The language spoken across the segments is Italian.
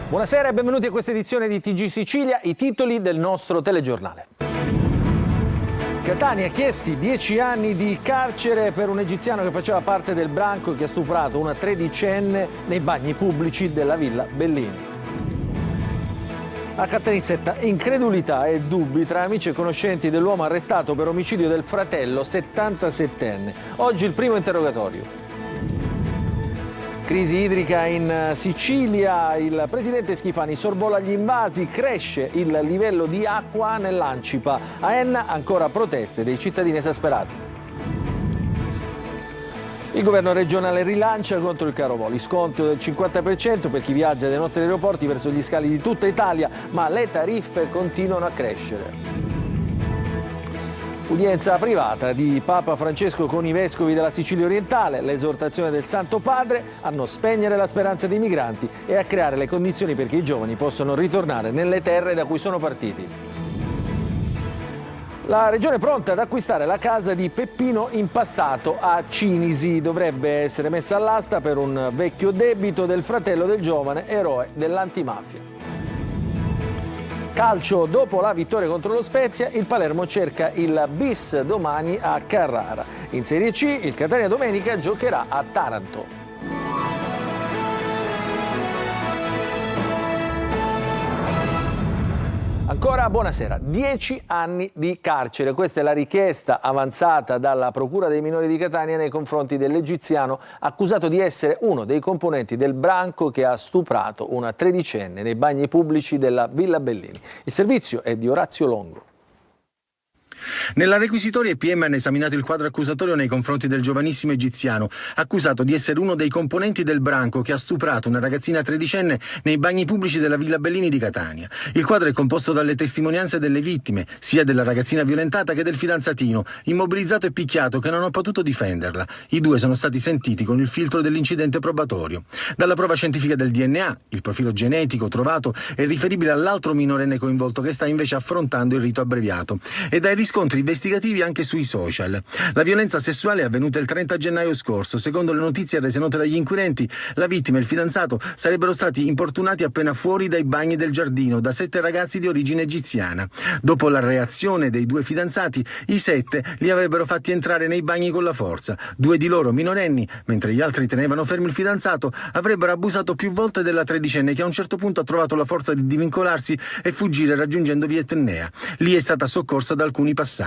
Buonasera e benvenuti a questa edizione di TG Sicilia, i titoli del nostro telegiornale. Catania, chiesti 10 anni di carcere per un egiziano che faceva parte del branco che ha stuprato una tredicenne nei bagni pubblici della Villa Bellini. A Caltanissetta, incredulità e dubbi tra amici e conoscenti dell'uomo arrestato per omicidio del fratello 77enne. Oggi il primo interrogatorio. Crisi idrica in Sicilia, il presidente Schifani sorvola gli invasi, cresce il livello di acqua nell'Ancipa. A Enna ancora proteste dei cittadini esasperati. Il governo regionale rilancia contro il caro voli, sconto del 50% per chi viaggia dai nostri aeroporti verso gli scali di tutta Italia, ma le tariffe continuano a crescere. Udienza privata di Papa Francesco con i vescovi della Sicilia orientale, l'esortazione del Santo Padre a non spegnere la speranza dei migranti e a creare le condizioni perché i giovani possano ritornare nelle terre da cui sono partiti. La regione è pronta ad acquistare la casa di Peppino Impastato a Cinisi. Dovrebbe essere messa all'asta per un vecchio debito del fratello del giovane eroe dell'antimafia. Calcio, dopo la vittoria contro lo Spezia, il Palermo cerca il bis domani a Carrara. In Serie C, il Catania domenica giocherà a Taranto. Ancora buonasera, 10 anni di carcere, questa è la richiesta avanzata dalla Procura dei minori di Catania nei confronti dell'egiziano accusato di essere uno dei componenti del branco che ha stuprato una tredicenne nei bagni pubblici della Villa Bellini. Il servizio è di Orazio Longo. Nella requisitoria il PM hanno esaminato il quadro accusatorio nei confronti del giovanissimo egiziano, accusato di essere uno dei componenti del branco che ha stuprato una ragazzina tredicenne nei bagni pubblici della Villa Bellini di Catania. Il quadro è composto dalle testimonianze delle vittime, sia della ragazzina violentata che del fidanzatino, immobilizzato e picchiato, che non ha potuto difenderla. I due sono stati sentiti con il filtro dell'incidente probatorio. Dalla prova scientifica del DNA, il profilo genetico trovato è riferibile all'altro minorenne coinvolto che sta invece affrontando il rito abbreviato. E dai riscontri investigativi anche sui social. La violenza sessuale è avvenuta il 30 gennaio scorso. Secondo le notizie rese note dagli inquirenti, la vittima e il fidanzato sarebbero stati importunati appena fuori dai bagni del giardino da 7 ragazzi di origine egiziana. Dopo la reazione dei 2 fidanzati, i 7 li avrebbero fatti entrare nei bagni con la forza. 2 di loro minorenni, mentre gli altri tenevano fermo il fidanzato, avrebbero abusato più volte della tredicenne che a un certo punto ha trovato la forza di divincolarsi e fuggire raggiungendo via Etnea. Lì è stata soccorsa da alcuni passanti.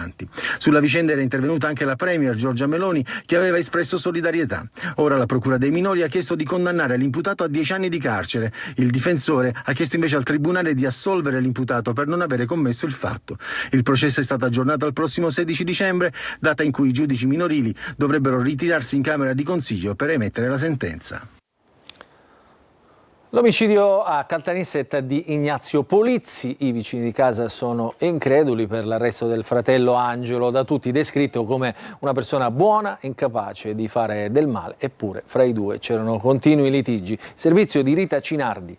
Sulla vicenda era intervenuta anche la Premier Giorgia Meloni, che aveva espresso solidarietà. Ora la Procura dei minori ha chiesto di condannare l'imputato a 10 anni di carcere. Il difensore ha chiesto invece al tribunale di assolvere l'imputato per non avere commesso il fatto. Il processo è stato aggiornato al prossimo 16 dicembre, data in cui i giudici minorili dovrebbero ritirarsi in camera di consiglio per emettere la sentenza. L'omicidio a Caltanissetta di Ignazio Polizzi. I vicini di casa sono increduli per l'arresto del fratello Angelo, da tutti descritto come una persona buona, incapace di fare del male, eppure fra i due c'erano continui litigi. Servizio di Rita Cinardi.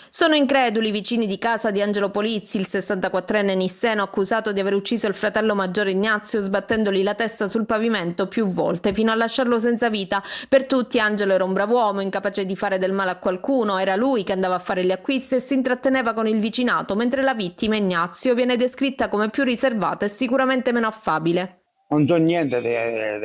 Sono increduli i vicini di casa di Angelo Polizzi, il 64enne nisseno accusato di aver ucciso il fratello maggiore Ignazio sbattendogli la testa sul pavimento più volte fino a lasciarlo senza vita. Per tutti Angelo era un brav'uomo, incapace di fare del male a qualcuno, era lui che andava a fare gli acquisti e si intratteneva con il vicinato, mentre la vittima Ignazio viene descritta come più riservata e sicuramente meno affabile. Non so niente di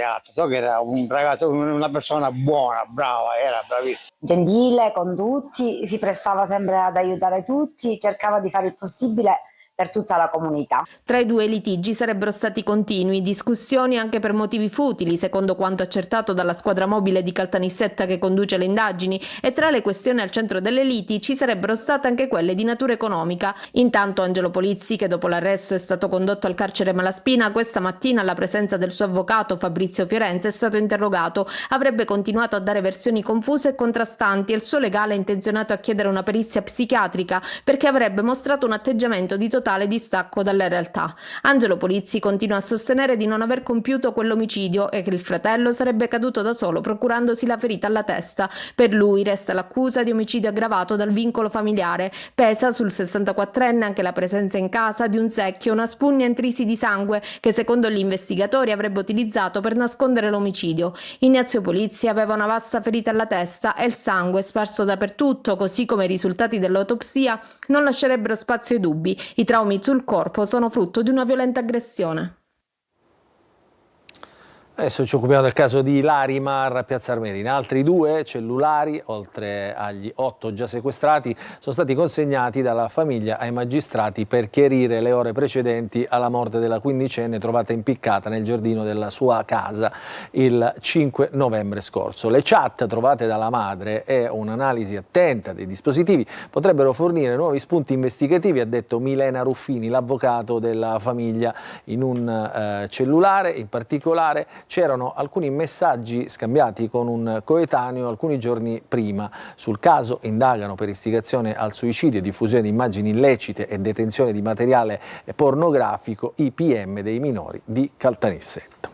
altro, so che era un ragazzo, una persona buona, brava, era bravissimo. Gentile con tutti, si prestava sempre ad aiutare tutti, cercava di fare il possibile per tutta la comunità. Tra i due litigi sarebbero stati continui, discussioni anche per motivi futili, secondo quanto accertato dalla squadra mobile di Caltanissetta che conduce le indagini, e tra le questioni al centro delle liti ci sarebbero state anche quelle di natura economica. Intanto Angelo Polizzi, che dopo l'arresto è stato condotto al carcere Malaspina, questa mattina alla presenza del suo avvocato Fabrizio Fiorenza è stato interrogato. Avrebbe continuato a dare versioni confuse e contrastanti e il suo legale è intenzionato a chiedere una perizia psichiatrica perché avrebbe mostrato un atteggiamento di totale totale distacco dalle realtà. Angelo Polizzi continua a sostenere di non aver compiuto quell'omicidio e che il fratello sarebbe caduto da solo procurandosi la ferita alla testa. Per lui resta l'accusa di omicidio aggravato dal vincolo familiare. Pesa sul 64enne anche la presenza in casa di un secchio, una spugna intrisi di sangue che secondo gli investigatori avrebbe utilizzato per nascondere l'omicidio. Ignazio Polizzi aveva una vasta ferita alla testa e il sangue sparso dappertutto, così come i risultati dell'autopsia non lascerebbero spazio ai dubbi. I traumi sul corpo sono frutto di una violenta aggressione. Adesso ci occupiamo del caso di Larimar a Piazza Armerina. Altri 2 cellulari, oltre agli 8 già sequestrati, sono stati consegnati dalla famiglia ai magistrati per chiarire le ore precedenti alla morte della quindicenne trovata impiccata nel giardino della sua casa il 5 novembre scorso. Le chat trovate dalla madre e un'analisi attenta dei dispositivi potrebbero fornire nuovi spunti investigativi, ha detto Milena Ruffini, l'avvocato della famiglia. In un cellulare in particolare c'erano alcuni messaggi scambiati con un coetaneo alcuni giorni prima. Sul caso indagano per istigazione al suicidio, diffusione di immagini illecite e detenzione di materiale pornografico i PM dei minori di Caltanissetta.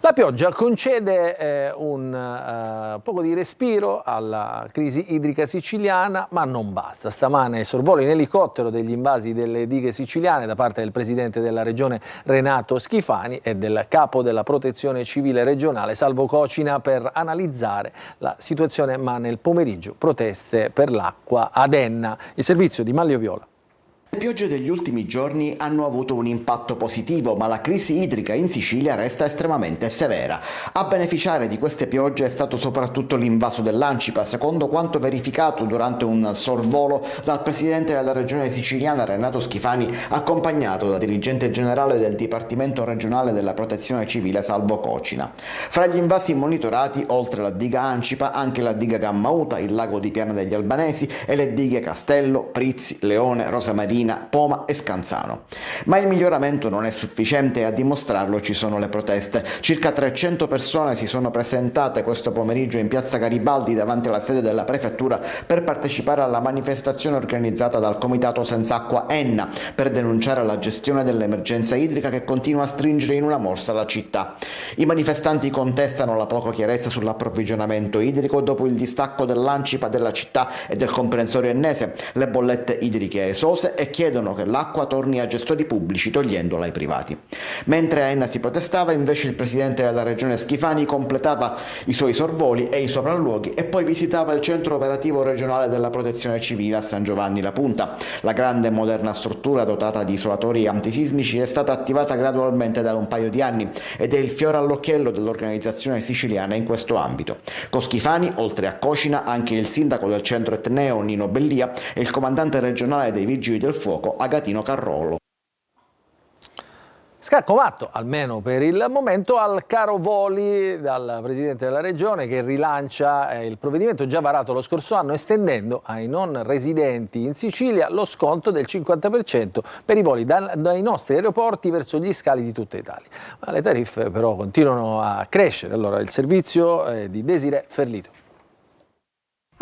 La pioggia concede un poco di respiro alla crisi idrica siciliana, ma non basta. Stamane sorvolo in elicottero degli invasi delle dighe siciliane da parte del presidente della regione Renato Schifani e del capo della protezione civile regionale Salvo Cocina per analizzare la situazione, ma nel pomeriggio proteste per l'acqua ad Enna. Il servizio di Maglio Viola. Le piogge degli ultimi giorni hanno avuto un impatto positivo, ma la crisi idrica in Sicilia resta estremamente severa. A beneficiare di queste piogge è stato soprattutto l'invaso dell'Ancipa, secondo quanto verificato durante un sorvolo dal presidente della regione siciliana Renato Schifani, accompagnato dal dirigente generale del Dipartimento regionale della protezione civile Salvo Cocina. Fra gli invasi monitorati, oltre la diga Ancipa, anche la diga Gammauta, il lago di Piana degli Albanesi e le dighe Castello, Prizzi, Leone, Rosamarina, Poma e Scanzano. Ma il miglioramento non è sufficiente e a dimostrarlo ci sono le proteste. Circa 300 persone si sono presentate questo pomeriggio in piazza Garibaldi davanti alla sede della prefettura per partecipare alla manifestazione organizzata dal comitato Senz'Acqua Enna per denunciare la gestione dell'emergenza idrica che continua a stringere in una morsa la città. I manifestanti contestano la poca chiarezza sull'approvvigionamento idrico dopo il distacco dell'Ancipa della città e del comprensorio ennese, le bollette idriche esose e chiedono che l'acqua torni a gestori pubblici togliendola ai privati. Mentre a Enna si protestava, invece il presidente della regione Schifani completava i suoi sorvoli e i sopralluoghi e poi visitava il centro operativo regionale della protezione civile a San Giovanni La Punta. La grande e moderna struttura dotata di isolatori antisismici è stata attivata gradualmente da un paio di anni ed è il fiore all'occhiello dell'organizzazione siciliana in questo ambito. Con Schifani, oltre a Cocina, anche il sindaco del centro etneo Nino Bellia e il comandante regionale dei Vigili del Fuoco Agatino Carrollo. Scacco matto, almeno per il momento, al caro voli dal Presidente della Regione che rilancia il provvedimento già varato lo scorso anno estendendo ai non residenti in Sicilia lo sconto del 50% per i voli dai nostri aeroporti verso gli scali di tutta Italia. Ma le tariffe però continuano a crescere. Allora il servizio di Desiree Ferlito.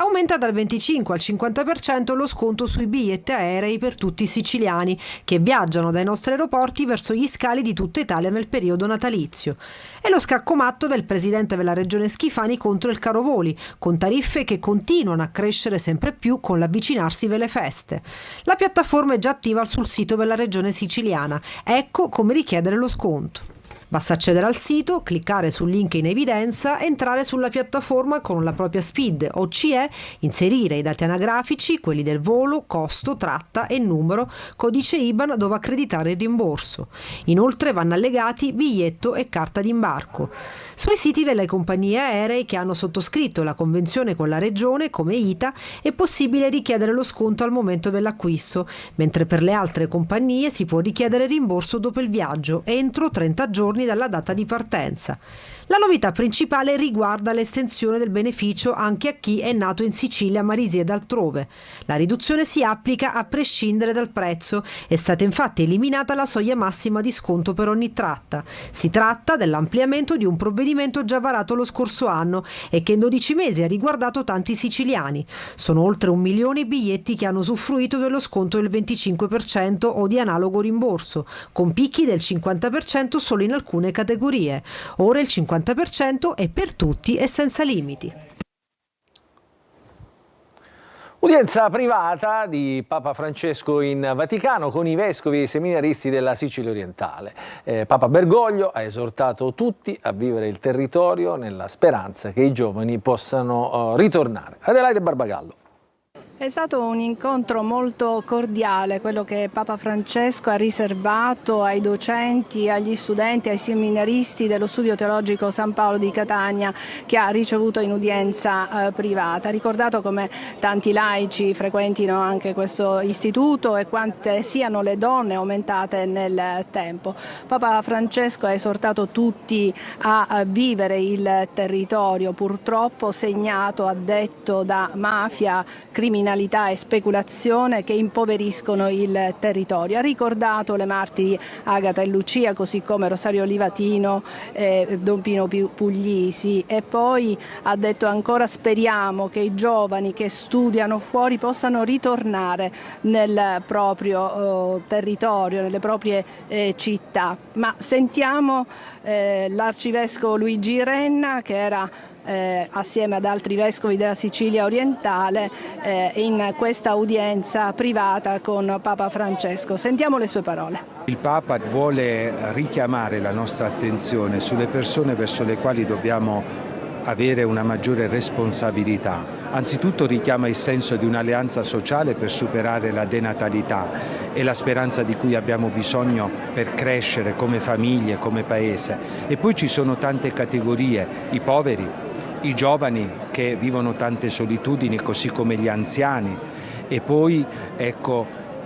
Aumenta dal 25 al 50% lo sconto sui biglietti aerei per tutti i siciliani che viaggiano dai nostri aeroporti verso gli scali di tutta Italia nel periodo natalizio. È lo scacco matto del presidente della regione Schifani contro il caro voli, con tariffe che continuano a crescere sempre più con l'avvicinarsi delle feste. La piattaforma è già attiva sul sito della regione siciliana. Ecco come richiedere lo sconto. Basta accedere al sito, cliccare sul link in evidenza, entrare sulla piattaforma con la propria SPID o CE, inserire i dati anagrafici, quelli del volo, costo, tratta e numero, codice IBAN dove accreditare il rimborso. Inoltre vanno allegati biglietto e carta d'imbarco. Sui siti delle compagnie aeree che hanno sottoscritto la convenzione con la regione, come ITA, è possibile richiedere lo sconto al momento dell'acquisto, mentre per le altre compagnie si può richiedere rimborso dopo il viaggio entro 30 giorni giorni dalla data di partenza. La novità principale riguarda l'estensione del beneficio anche a chi è nato in Sicilia ma risiede altrove. La riduzione si applica a prescindere dal prezzo. È stata infatti eliminata la soglia massima di sconto per ogni tratta. Si tratta dell'ampliamento di un provvedimento già varato lo scorso anno e che in 12 mesi ha riguardato tanti siciliani. Sono oltre 1 milione i biglietti che hanno usufruito dello sconto del 25% o di analogo rimborso, con picchi del 50% solo in alcune categorie. Ora il 50% è per tutti e senza limiti. Udienza privata di Papa Francesco in Vaticano con i vescovi e i seminaristi della Sicilia orientale. Papa Bergoglio ha esortato tutti a vivere il territorio nella speranza che i giovani possano ritornare. Adelaide Barbagallo. È stato un incontro molto cordiale, quello che Papa Francesco ha riservato ai docenti, agli studenti, ai seminaristi dello Studio Teologico San Paolo di Catania, che ha ricevuto in udienza privata. Ha ricordato come tanti laici frequentino anche questo istituto e quante siano le donne aumentate nel tempo. Papa Francesco ha esortato tutti a vivere il territorio, purtroppo segnato, ha detto, da mafia, criminalità e speculazione che impoveriscono il territorio. Ha ricordato le martiri Agata e Lucia, così come Rosario Livatino e Don Pino Puglisi, e poi ha detto ancora: speriamo che i giovani che studiano fuori possano ritornare nel proprio territorio, nelle proprie città. Ma sentiamo l'arcivescovo Luigi Renna, che era assieme ad altri vescovi della Sicilia orientale in questa udienza privata con Papa Francesco. Sentiamo le sue parole. Il Papa vuole richiamare la nostra attenzione sulle persone verso le quali dobbiamo avere una maggiore responsabilità. Anzitutto richiama il senso di un'alleanza sociale per superare la denatalità e la speranza di cui abbiamo bisogno per crescere come famiglie, come paese. E poi ci sono tante categorie: i poveri, i giovani che vivono tante solitudini, così come gli anziani, e poi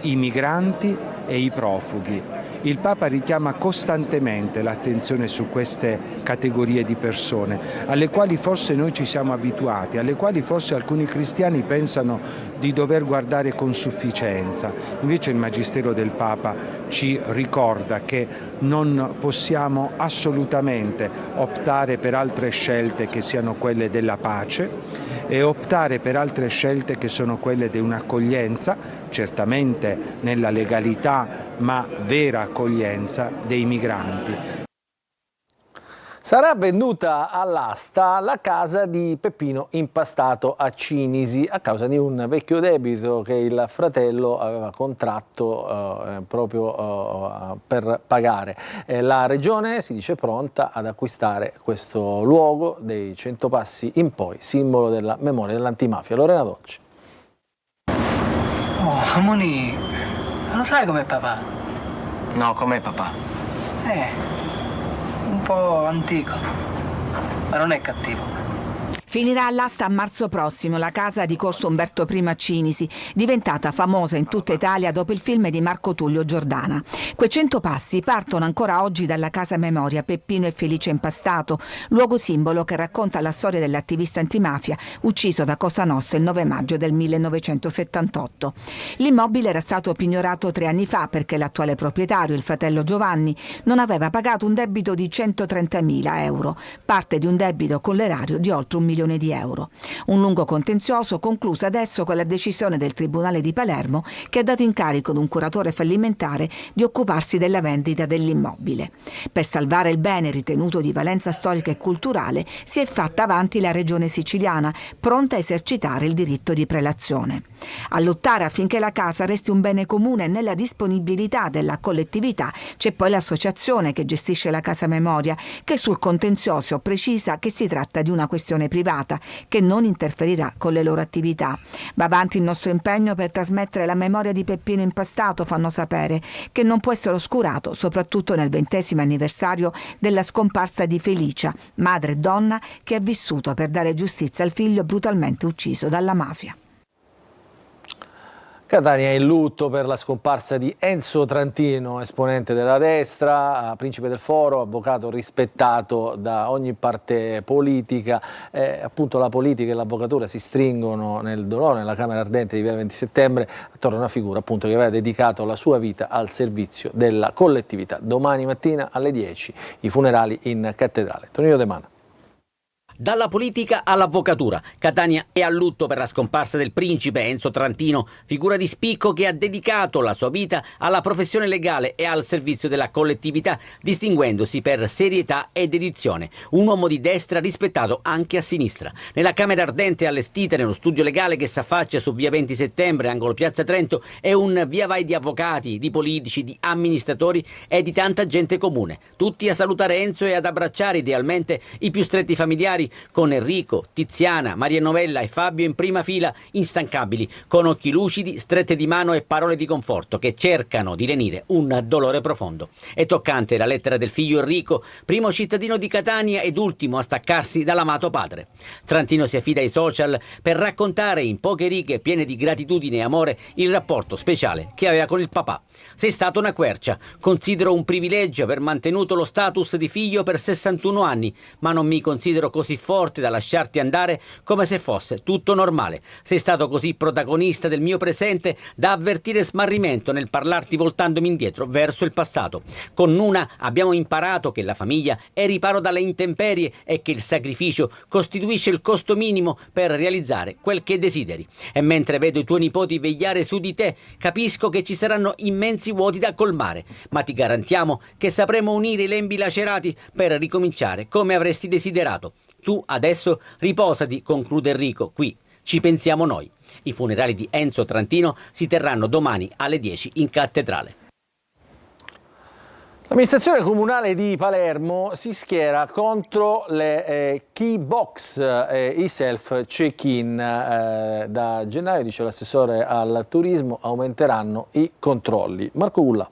i migranti e i profughi. Il Papa richiama costantemente l'attenzione su queste categorie di persone, alle quali forse noi ci siamo abituati, alle quali forse alcuni cristiani pensano di dover guardare con sufficienza. Invece il Magistero del Papa ci ricorda che non possiamo assolutamente optare per altre scelte che siano quelle della pace e optare per altre scelte che sono quelle di un'accoglienza, certamente nella legalità, ma vera accoglienza dei migranti. Sarà venduta all'asta la casa di Peppino Impastato a Cinisi a causa di un vecchio debito che il fratello aveva contratto proprio per pagare. La regione si dice pronta ad acquistare questo luogo dei 100 passi in poi, simbolo della memoria dell'antimafia. Lorena Dolci. Oh, Moni, lo sai com'è papà? No, com'è papà? Un po' antico, ma non è cattivo. Finirà all'asta a marzo prossimo la casa di Corso Umberto I a Cinisi, diventata famosa in tutta Italia dopo il film di Marco Tullio Giordana. Quei 100 passi partono ancora oggi dalla casa memoria Peppino e Felice Impastato, luogo simbolo che racconta la storia dell'attivista antimafia ucciso da Cosa Nostra il 9 maggio del 1978. L'immobile era stato pignorato 3 anni fa perché l'attuale proprietario, il fratello Giovanni, non aveva pagato un debito di 130.000 euro, parte di un debito con l'erario di oltre 1 milione di euro. Un lungo contenzioso concluso adesso con la decisione del Tribunale di Palermo, che ha dato incarico ad un curatore fallimentare di occuparsi della vendita dell'immobile. Per salvare il bene ritenuto di valenza storica e culturale si è fatta avanti la Regione siciliana, pronta a esercitare il diritto di prelazione. A lottare affinché la casa resti un bene comune nella disponibilità della collettività c'è poi l'associazione che gestisce la casa memoria, che sul contenzioso precisa che si tratta di una questione privata che non interferirà con le loro attività. Va avanti il nostro impegno per trasmettere la memoria di Peppino Impastato, fanno sapere, che non può essere oscurato, soprattutto nel 20° anniversario della scomparsa di Felicia, madre e donna che ha vissuto per dare giustizia al figlio brutalmente ucciso dalla mafia. Catania è in lutto per la scomparsa di Enzo Trantino, esponente della destra, principe del foro, avvocato rispettato da ogni parte politica. Appunto la politica e l'avvocatura si stringono nel dolore nella Camera Ardente di via 20 settembre attorno a una figura appunto che aveva dedicato la sua vita al servizio della collettività. Domani mattina alle 10 i funerali in cattedrale. Tonino De Mana. Dalla politica all'avvocatura, Catania è a lutto per la scomparsa del principe Enzo Trantino, figura di spicco che ha dedicato la sua vita alla professione legale e al servizio della collettività, distinguendosi per serietà e dedizione. Un uomo di destra rispettato anche a sinistra. Nella Camera Ardente allestita nello studio legale che s'affaccia su via 20 settembre, angolo Piazza Trento, è un via vai di avvocati, di politici, di amministratori e di tanta gente comune. Tutti a salutare Enzo e ad abbracciare idealmente i più stretti familiari, con Enrico, Tiziana, Maria Novella e Fabio in prima fila, instancabili, con occhi lucidi, strette di mano e parole di conforto che cercano di lenire un dolore profondo. È toccante la lettera del figlio Enrico, primo cittadino di Catania ed ultimo a staccarsi dall'amato padre. Trantino si affida ai social per raccontare in poche righe, piene di gratitudine e amore, il rapporto speciale che aveva con il papà. Sei stato una quercia, considero un privilegio aver mantenuto lo status di figlio per 61 anni, ma non mi considero così forte da lasciarti andare come se fosse tutto normale. Sei stato così protagonista del mio presente da avvertire smarrimento nel parlarti voltandomi indietro verso il passato. Con Nuna abbiamo imparato che la famiglia è riparo dalle intemperie e che il sacrificio costituisce il costo minimo per realizzare quel che desideri. E mentre vedo i tuoi nipoti vegliare su di te, capisco che ci saranno immensi vuoti da colmare, ma ti garantiamo che sapremo unire i lembi lacerati per ricominciare come avresti desiderato. Tu adesso riposati, conclude Enrico, qui ci pensiamo noi. I funerali di Enzo Trantino si terranno domani alle 10 in cattedrale. L'amministrazione comunale di Palermo si schiera contro le key box, i self check-in. Da gennaio, dice l'assessore al turismo, aumenteranno i controlli. Marco Gulla.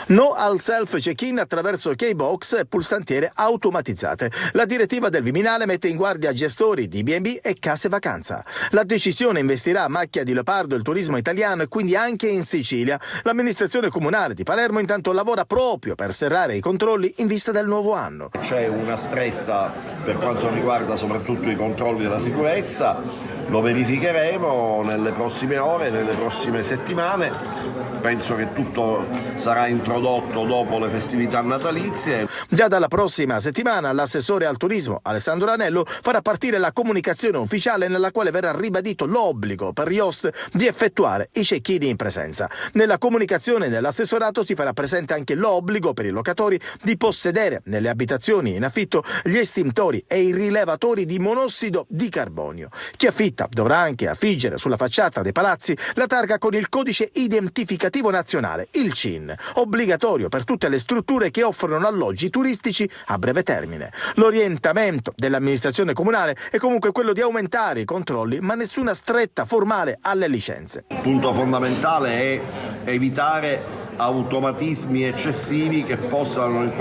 No al self check-in attraverso keybox e pulsantiere automatizzate. La direttiva del Viminale mette in guardia gestori di B&B e case vacanza. La decisione investirà a macchia di leopardo il turismo italiano e quindi anche in Sicilia. L'amministrazione comunale di Palermo intanto lavora proprio per serrare i controlli in vista del nuovo anno. C'è una stretta per quanto riguarda soprattutto i controlli della sicurezza. Lo verificheremo nelle prossime ore, nelle prossime settimane. Penso che tutto sarà introdotto dopo le festività natalizie. Già dalla prossima settimana l'assessore al turismo Alessandro Ranello farà partire la comunicazione ufficiale nella quale verrà ribadito l'obbligo per gli host di effettuare i check-in in presenza. Nella comunicazione dell'assessorato si farà presente anche l'obbligo per i locatori di possedere nelle abitazioni in affitto gli estintori e i rilevatori di monossido di carbonio. Chi affitta dovrà anche affiggere sulla facciata dei palazzi la targa con il codice identificativo nazionale, il CIN, obbligatorio per tutte le strutture che offrono alloggi turistici a breve termine. L'orientamento dell'amministrazione comunale è comunque quello di aumentare i controlli, ma nessuna stretta formale alle licenze. Il punto fondamentale è evitare automatismi eccessivi che possano in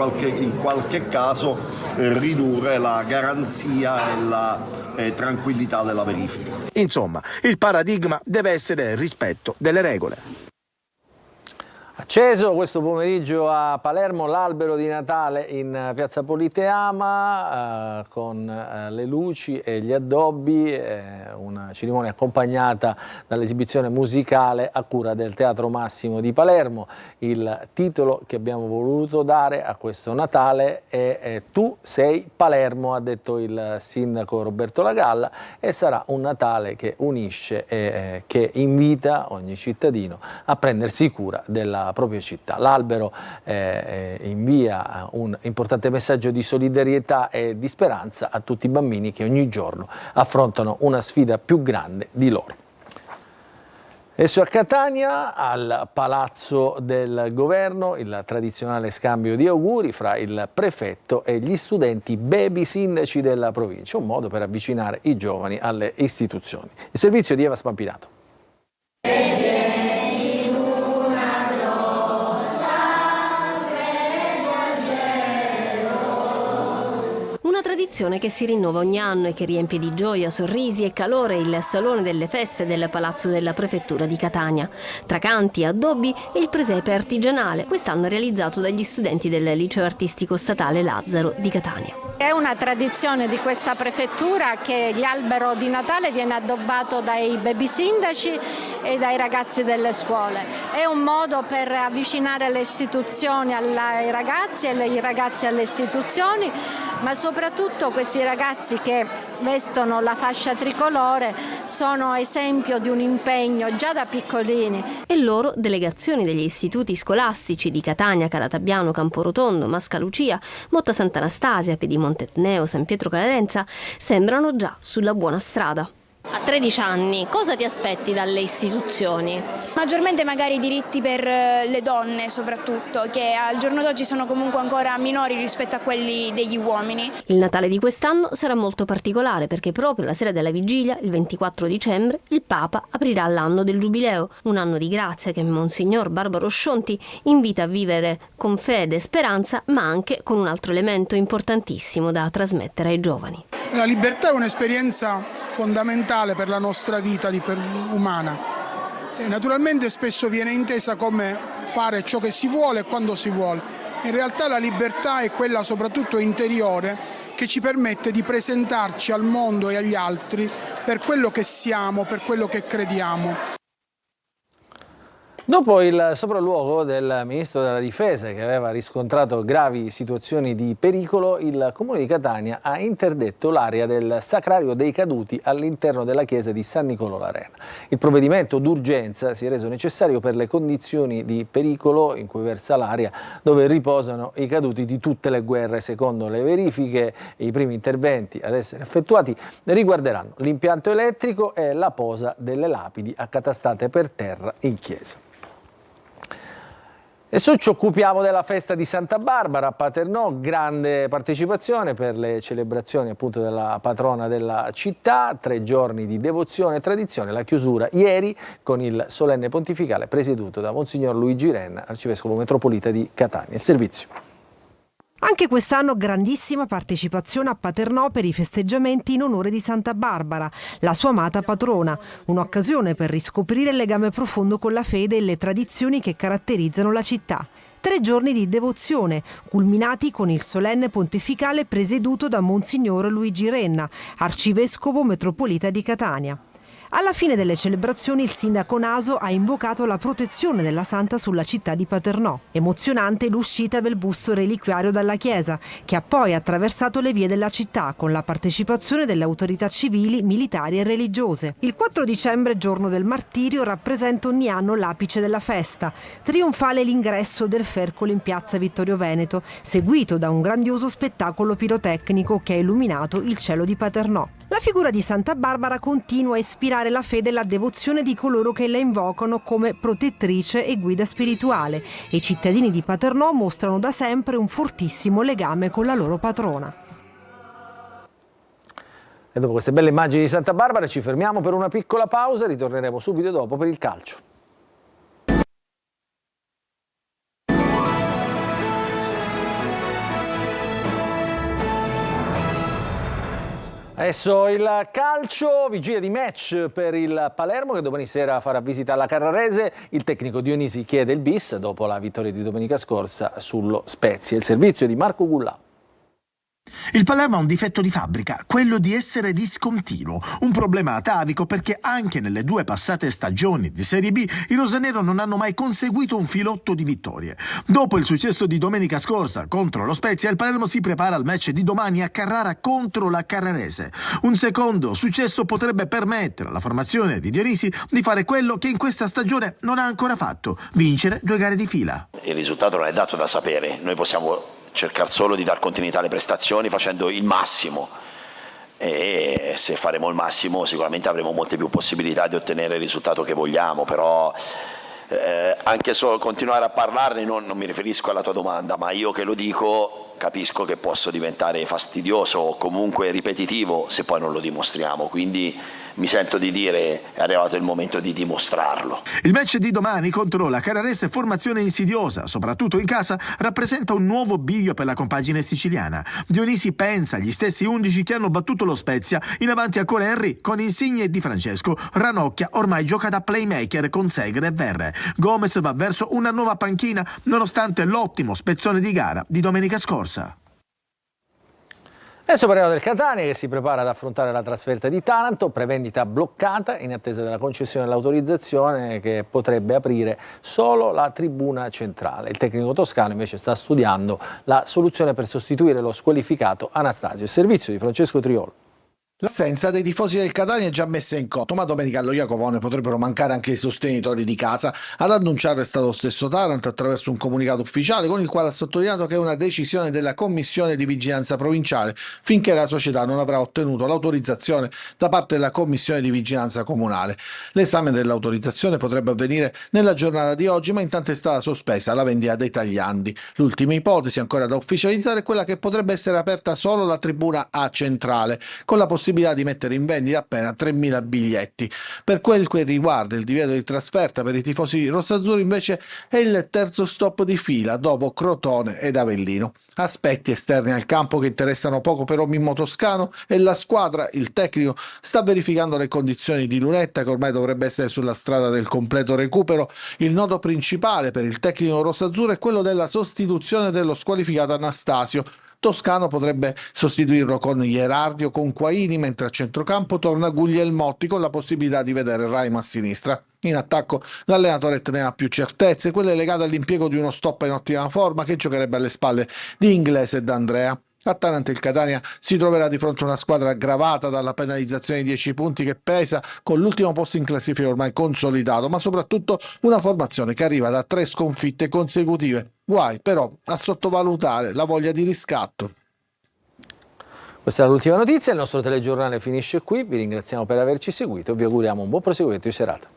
qualche caso ridurre la garanzia e la tranquillità della verifica. Insomma, il paradigma deve essere il rispetto delle regole. Acceso questo pomeriggio a Palermo l'albero di Natale in piazza Politeama con le luci e gli addobbi, una cerimonia accompagnata dall'esibizione musicale a cura del Teatro Massimo di Palermo. Il titolo che abbiamo voluto dare a questo Natale è Tu sei Palermo, ha detto il sindaco Roberto Lagalla, e sarà un Natale che unisce e che invita ogni cittadino a prendersi cura della propria città. L'albero invia un importante messaggio di solidarietà e di speranza a tutti i bambini che ogni giorno affrontano una sfida più grande di loro. Adesso a Catania, al Palazzo del Governo, il tradizionale scambio di auguri fra il prefetto e gli studenti baby sindaci della provincia, un modo per avvicinare i giovani alle istituzioni. Il servizio di Eva Spampinato. Una tradizione tradizione che si rinnova ogni anno e che riempie di gioia, sorrisi e calore il Salone delle Feste del Palazzo della Prefettura di Catania. Tra canti, addobbi e il presepe artigianale, quest'anno realizzato dagli studenti del Liceo Artistico Statale Lazzaro di Catania. È una tradizione di questa prefettura che l'albero di Natale viene addobbato dai baby sindaci e dai ragazzi delle scuole. È un modo per avvicinare le istituzioni ai ragazzi e i ragazzi alle istituzioni, ma soprattutto questi ragazzi che vestono la fascia tricolore sono esempio di un impegno già da piccolini. E loro, delegazioni degli istituti scolastici di Catania, Calatabiano, Camporotondo, Mascalucia, Motta Sant'Anastasia, Pedimonte Etneo, San Pietro Clarenza, sembrano già sulla buona strada. A 13 anni, cosa ti aspetti dalle istituzioni? Maggiormente magari diritti per le donne soprattutto, che al giorno d'oggi sono comunque ancora minori rispetto a quelli degli uomini. Il Natale di quest'anno sarà molto particolare perché proprio la sera della vigilia, il 24 dicembre, il Papa aprirà l'anno del Giubileo, un anno di grazia che Monsignor Barbaro Scionti invita a vivere con fede e speranza, ma anche con un altro elemento importantissimo da trasmettere ai giovani. La libertà è un'esperienza fondamentale per la nostra vita umana e naturalmente spesso viene intesa come fare ciò che si vuole e quando si vuole. In realtà la libertà è quella soprattutto interiore che ci permette di presentarci al mondo e agli altri per quello che siamo, per quello che crediamo. Dopo il sopralluogo del Ministro della Difesa che aveva riscontrato gravi situazioni di pericolo, il Comune di Catania ha interdetto l'area del Sacrario dei Caduti all'interno della chiesa di San Nicolò l'Arena. Il provvedimento d'urgenza si è reso necessario per le condizioni di pericolo in cui versa l'area dove riposano i caduti di tutte le guerre. Secondo le verifiche, i primi interventi ad essere effettuati riguarderanno l'impianto elettrico e la posa delle lapidi accatastate per terra in chiesa. Adesso ci occupiamo della festa di Santa Barbara a Paternò, grande partecipazione per le celebrazioni appunto della patrona della città, 3 giorni di devozione e tradizione, la chiusura ieri con il solenne pontificale presieduto da Monsignor Luigi Renna, arcivescovo metropolita di Catania. Il servizio. Anche quest'anno grandissima partecipazione a Paternò per i festeggiamenti in onore di Santa Barbara, la sua amata patrona, un'occasione per riscoprire il legame profondo con la fede e le tradizioni che caratterizzano la città. 3 giorni di devozione, culminati con il solenne pontificale presieduto da Monsignor Luigi Renna, arcivescovo metropolita di Catania. Alla fine delle celebrazioni il sindaco Naso ha invocato la protezione della santa sulla città di Paternò. Emozionante l'uscita del busto reliquiario dalla chiesa, che ha poi attraversato le vie della città con la partecipazione delle autorità civili, militari e religiose. Il 4 dicembre, giorno del martirio, rappresenta ogni anno l'apice della festa. Trionfale l'ingresso del Fercolo in piazza Vittorio Veneto, seguito da un grandioso spettacolo pirotecnico che ha illuminato il cielo di Paternò. La figura di Santa Barbara continua a ispirare la fede e la devozione di coloro che la invocano come protettrice e guida spirituale e i cittadini di Paternò mostrano da sempre un fortissimo legame con la loro patrona. E dopo queste belle immagini di Santa Barbara ci fermiamo per una piccola pausa e ritorneremo subito dopo per il calcio. Adesso il calcio, vigilia di match per il Palermo che domani sera farà visita alla Carrarese. Il tecnico Dionisi chiede il bis dopo la vittoria di domenica scorsa sullo Spezia. Il servizio è di Marco Gullà. Il Palermo ha un difetto di fabbrica, quello di essere discontinuo, un problema atavico perché anche nelle 2 passate stagioni di Serie B i rosanero non hanno mai conseguito un filotto di vittorie. Dopo il successo di domenica scorsa contro lo Spezia, il Palermo si prepara al match di domani a Carrara contro la Carrarese. Un secondo successo potrebbe permettere alla formazione di Dionisi di fare quello che in questa stagione non ha ancora fatto, vincere 2 gare di fila. Il risultato non è dato da sapere, noi possiamo cercare solo di dar continuità alle prestazioni facendo il massimo e se faremo il massimo sicuramente avremo molte più possibilità di ottenere il risultato che vogliamo, però anche solo continuare a parlarne non mi riferisco alla tua domanda, ma io che lo dico capisco che posso diventare fastidioso o comunque ripetitivo se poi non lo dimostriamo, quindi mi sento di dire è arrivato il momento di dimostrarlo. Il match di domani contro la Carrarese, formazione insidiosa, soprattutto in casa, rappresenta un nuovo bivio per la compagine siciliana. Dionisi pensa agli stessi 11 che hanno battuto lo Spezia, in avanti ancora Henry con Insigne e Di Francesco. Ranocchia ormai gioca da playmaker con Segre e Verre. Gomez va verso una nuova panchina nonostante l'ottimo spezzone di gara di domenica scorsa. Adesso parliamo del Catania che si prepara ad affrontare la trasferta di Taranto, prevendita bloccata in attesa della concessione dell'autorizzazione che potrebbe aprire solo la tribuna centrale. Il tecnico toscano invece sta studiando la soluzione per sostituire lo squalificato Anastasio. Il servizio di Francesco Triolo. L'assenza dei tifosi del Catania è già messa in conto, ma domenica allo Iacovone potrebbero mancare anche i sostenitori di casa. Ad annunciarlo è stato lo stesso Taranto attraverso un comunicato ufficiale con il quale ha sottolineato che è una decisione della Commissione di Vigilanza Provinciale finché la società non avrà ottenuto l'autorizzazione da parte della Commissione di Vigilanza Comunale. L'esame dell'autorizzazione potrebbe avvenire nella giornata di oggi, ma intanto è stata sospesa la vendita dei tagliandi. L'ultima ipotesi ancora da ufficializzare è quella che potrebbe essere aperta solo la tribuna A centrale, con la possibilità di mettere in vendita appena 3.000 biglietti. Per quel che riguarda il divieto di trasferta per i tifosi rossazzurri invece è il terzo stop di fila dopo Crotone ed Avellino. Aspetti esterni al campo che interessano poco però Mimmo Toscano e la squadra. Il tecnico sta verificando le condizioni di Lunetta che ormai dovrebbe essere sulla strada del completo recupero. Il nodo principale per il tecnico rossazzurro è quello della sostituzione dello squalificato Anastasio. Toscano potrebbe sostituirlo con Ierardi o con Quaini, mentre a centrocampo torna Guglielmotti con la possibilità di vedere Raimo a sinistra. In attacco l'allenatore teneva più certezze, quelle legate all'impiego di uno stopper in ottima forma che giocherebbe alle spalle di Inglese e D'Andrea. A Taranto il Catania si troverà di fronte a una squadra aggravata dalla penalizzazione di 10 punti che pesa, con l'ultimo posto in classifica ormai consolidato, ma soprattutto una formazione che arriva da 3 sconfitte consecutive. Guai però a sottovalutare la voglia di riscatto. Questa è l'ultima notizia, il nostro telegiornale finisce qui, vi ringraziamo per averci seguito e vi auguriamo un buon proseguimento di serata.